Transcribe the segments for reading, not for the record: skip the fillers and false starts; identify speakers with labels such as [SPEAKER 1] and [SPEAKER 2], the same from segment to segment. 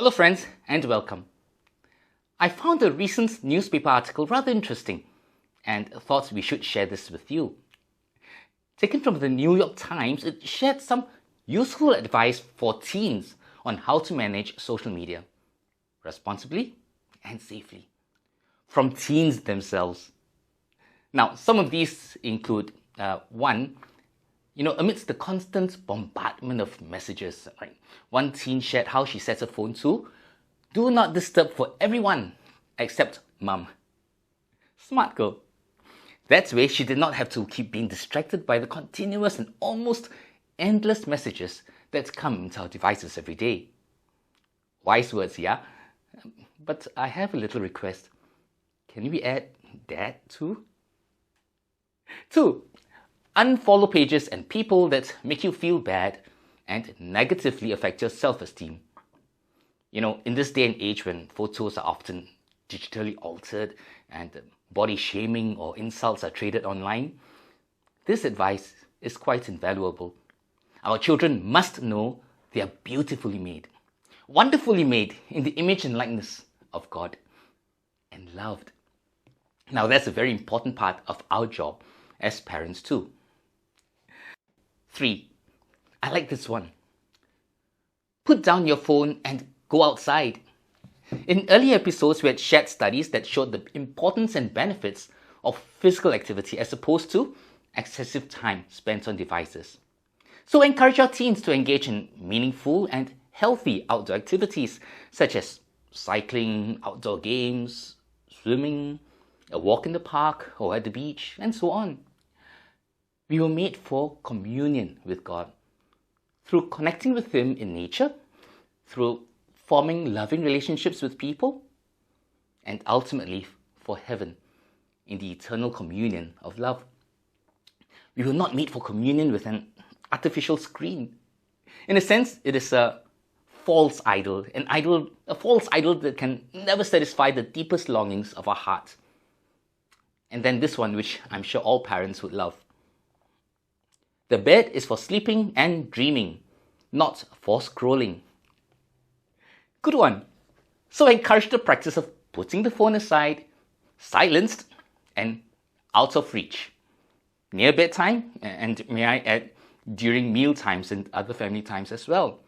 [SPEAKER 1] Hello friends and welcome. I found a recent newspaper article rather interesting and thought we should share this with you. Taken from the New York Times, it shared some useful advice for teens on how to manage social media responsibly and safely from teens themselves. Now, some of these include one, amidst the constant bombardment of messages, right? One teen shared how she sets her phone to do not disturb for everyone except mum. Smart girl. That way she did not have to keep being distracted by the continuous and almost endless messages that come into our devices every day. Wise words, yeah? But I have a little request. Can we add dad too? 2. Unfollow pages and people that make you feel bad and negatively affect your self-esteem. In this day and age when photos are often digitally altered and body shaming or insults are traded online, this advice is quite invaluable. Our children must know they are beautifully made, wonderfully made in the image and likeness of God, and loved. Now that's a very important part of our job as parents too. 3. I like this one. Put down your phone and go outside. In earlier episodes, we had shared studies that showed the importance and benefits of physical activity as opposed to excessive time spent on devices. So encourage our teens to engage in meaningful and healthy outdoor activities such as cycling, outdoor games, swimming, a walk in the park or at the beach, and so on. We were made for communion with God through connecting with Him in nature, through forming loving relationships with people, and ultimately for heaven in the eternal communion of love. We were not made for communion with an artificial screen. In a sense, it is a false idol, a false idol that can never satisfy the deepest longings of our heart. And then this one, which I'm sure all parents would love. The bed is for sleeping and dreaming, not for scrolling. Good one. So encourage the practice of putting the phone aside, silenced, and out of reach. Near bedtime, and may I add, during meal times and other family times as well.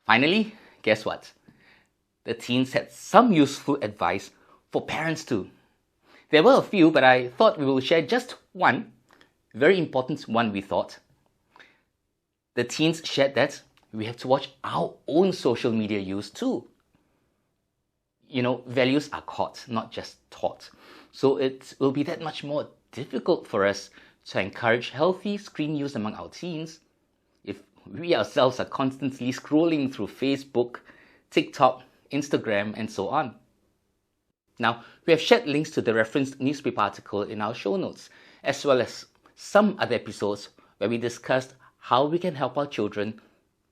[SPEAKER 1] Finally, guess what? The teens had some useful advice for parents too. There were a few, but I thought we will share just one. Very important one, we thought. The teens shared that we have to watch our own social media use too. Values are caught, not just taught. So it will be that much more difficult for us to encourage healthy screen use among our teens if we ourselves are constantly scrolling through Facebook, TikTok, Instagram, and so on. Now, we have shared links to the referenced newspaper article in our show notes, as well as some other episodes where we discussed how we can help our children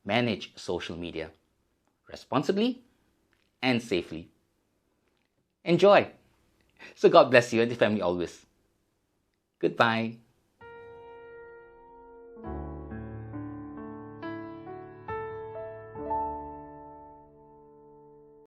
[SPEAKER 1] manage social media responsibly and safely. Enjoy! So God bless you and the family always. Goodbye.